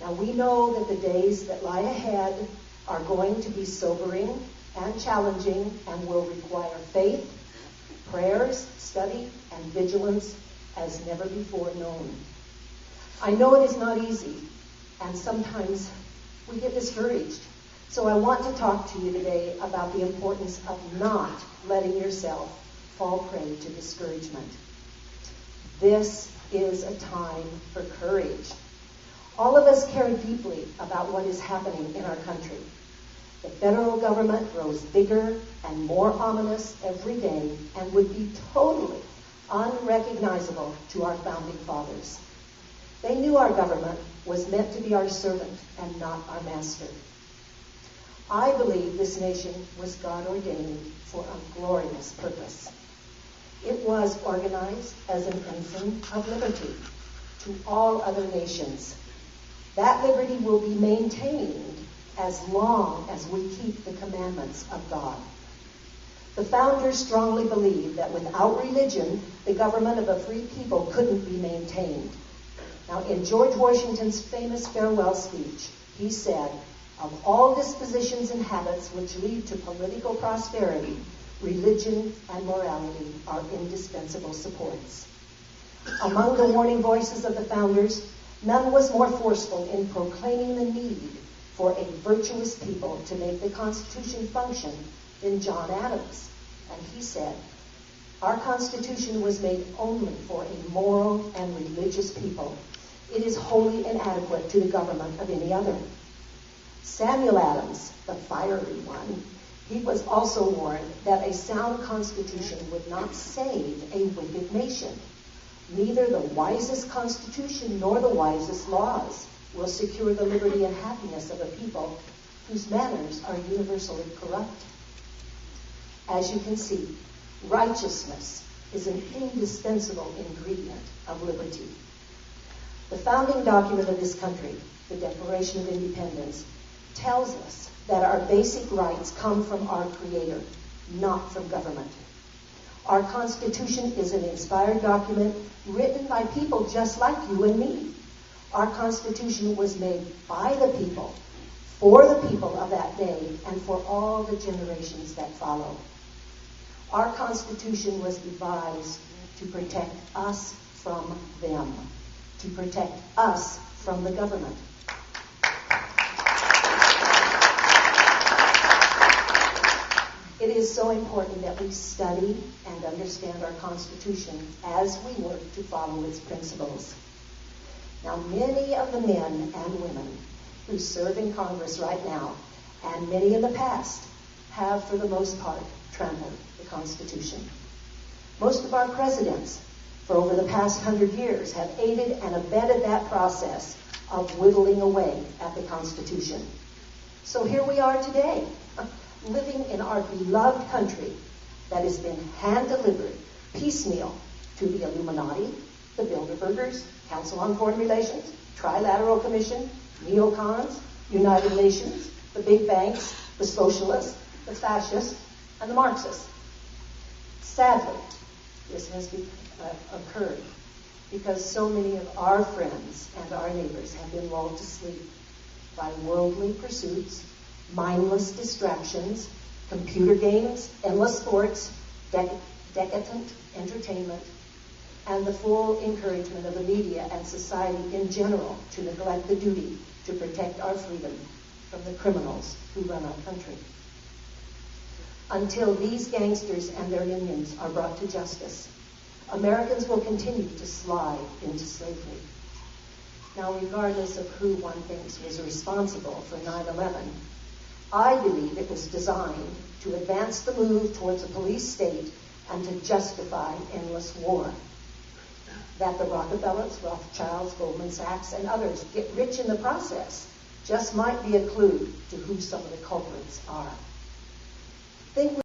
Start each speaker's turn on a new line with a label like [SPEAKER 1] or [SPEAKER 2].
[SPEAKER 1] Now we know that the days that lie ahead are going to be sobering and challenging and will require faith, prayers, study, and vigilance as never before known. I know it is not easy, and sometimes we get discouraged. So I want to talk to you today about the importance of not letting yourself fall prey to discouragement. This is a time for courage. All of us care deeply about what is happening in our country. The federal government grows bigger and more ominous every day and would be totally unrecognizable to our founding fathers. They knew our government was meant to be our servant and not our master. I believe this nation was God ordained for a glorious purpose. It was organized as an ensign of liberty to all other nations. That liberty will be maintained as long as we keep the commandments of God. The founders strongly believed that without religion, the government of a free people couldn't be maintained. Now, in George Washington's famous farewell speech, he said, "Of all dispositions and habits which lead to political prosperity, religion and morality are indispensable supports." Among the warning voices of the founders, none was more forceful in proclaiming the need for a virtuous people to make the Constitution function than John Adams. And he said, "Our Constitution was made only for a moral and religious people. It is wholly inadequate to the government of any other." Samuel Adams, the fiery one, he was also warned that a sound constitution would not save a wicked nation. Neither the wisest constitution nor the wisest laws will secure the liberty and happiness of a people whose manners are universally corrupt. As you can see, righteousness is an indispensable ingredient of liberty. The founding document of this country, the Declaration of Independence, tells us that our basic rights come from our Creator, not from government. Our Constitution is an inspired document written by people just like you and me. Our Constitution was made by the people, for the people of that day, and for all the generations that follow. Our Constitution was devised to protect us from them, to protect us from the government. It is so important that we study and understand our Constitution as we work to follow its principles. Now, many of the men and women who serve in Congress right now, and many in the past, have, for the most part, trampled the Constitution. Most of our presidents, for over the past 100 years, have aided and abetted that process of whittling away at the Constitution. So here we are today, living in our beloved country that has been hand-delivered piecemeal to the Illuminati, the Bilderbergers, Council on Foreign Relations, Trilateral Commission, neocons, United Nations, the big banks, the socialists, the fascists, and the Marxists. Sadly, this has occurred because so many of our friends and our neighbors have been lulled to sleep by worldly pursuits, mindless distractions, computer games, endless sports, decadent entertainment, and the full encouragement of the media and society in general to neglect the duty to protect our freedom from the criminals who run our country. Until these gangsters and their minions are brought to justice, Americans will continue to slide into slavery. Now, regardless of who one thinks was responsible for 9/11, I believe it was designed to advance the move towards a police state and to justify endless war. That the Rockefellers, Rothschilds, Goldman Sachs, and others get rich in the process just might be a clue to who some of the culprits are. Think